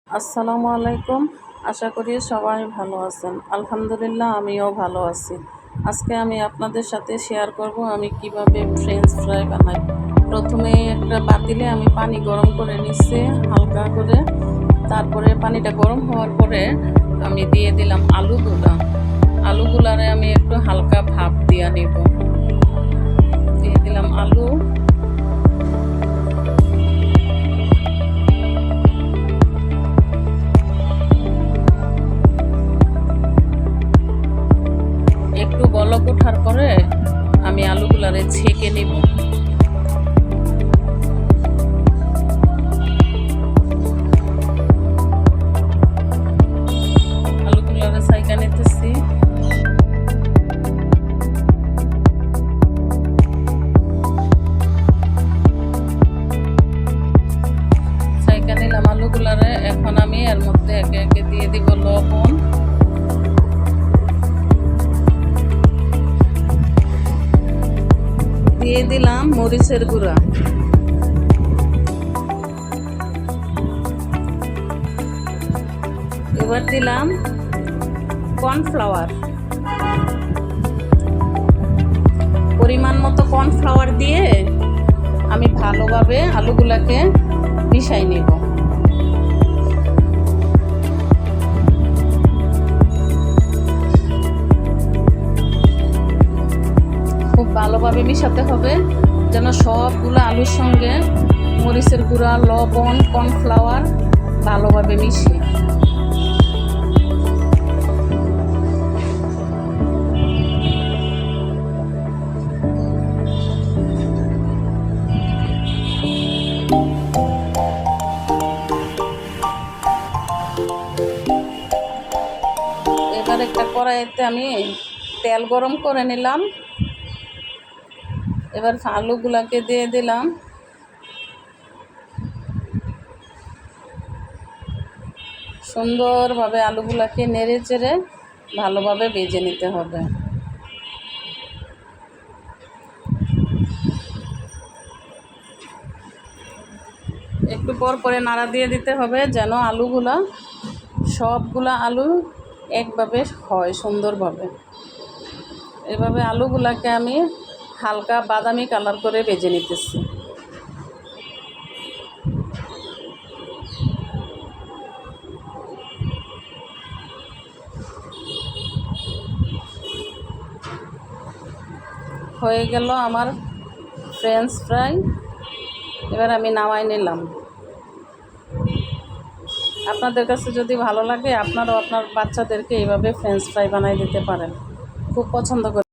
আসসালামু আলাইকুম। আশা করি সবাই ভালো আছেন। আলহামদুলিল্লাহ আমিও ভালো আছি। আজকে আমি আপনাদের সাথে শেয়ার করব আমি কিভাবে ফ্রেঞ্চ ফ্রাই বানাই। প্রথমে একটা পাতিলে আমি পানি গরম করে নিচ্ছি হালকা করে। তারপরে পানিটা গরম হওয়ার পরে আমি দিয়ে দিলাম আলুগুলারে আমি একটু হালকা ভাপ দিয়ে নিব। দিয়ে দিলাম আলু। একটু বলক ওঠার পরে আমি আলুগুলারে ছেঁকে নিব। আলুগুলারে ছাইকা নিতেছি। ছাইকা নিলাম আলুগুলারে। এখন আমি এর মধ্যে একে একে দিয়ে দিব লবণ, দিয়ে দিলাম মরিচের গুঁড়া, এবার দিলাম কর্নফ্লাওয়ার। পরিমাণ মতো কর্নফ্লাওয়ার দিয়ে আমি ভালোভাবে আলুগুলাকে মিশাই নেব। খুব ভালোভাবে মিশাতে হবে যেন সবগুলো আলুর সঙ্গে মরিচের গুঁড়া, লবণ, কর্নফ্লাওয়ার ভালোভাবে মিশে। এবার একটা কড়াইতে আমি তেল গরম করে নিলাম। এবার আলুগুলাকে দিয়ে দিলাম। সুন্দরভাবে আলুগুলাকে নেড়ে চেড়ে ভালোভাবে ভেজে নিতে হবে। একটু পর পরে নাড়া দিয়ে দিতে হবে যেন সবগুলা আলু একভাবে হয় সুন্দরভাবে। এভাবে আলুগুলাকে আমি হালকা বাদামি কালার করে ভেজে নিতেছি। হয়ে গেল আমার ফ্রেঞ্চ ফ্রাই। এবার আমি নামাই নিলাম। আপনাদের কাছে যদি ভালো লাগে আপনারাও আপনার বাচ্চাদেরকে এইভাবে ফ্রেঞ্চ ফ্রাই বানাই দিতে পারেন, খুব পছন্দ করে।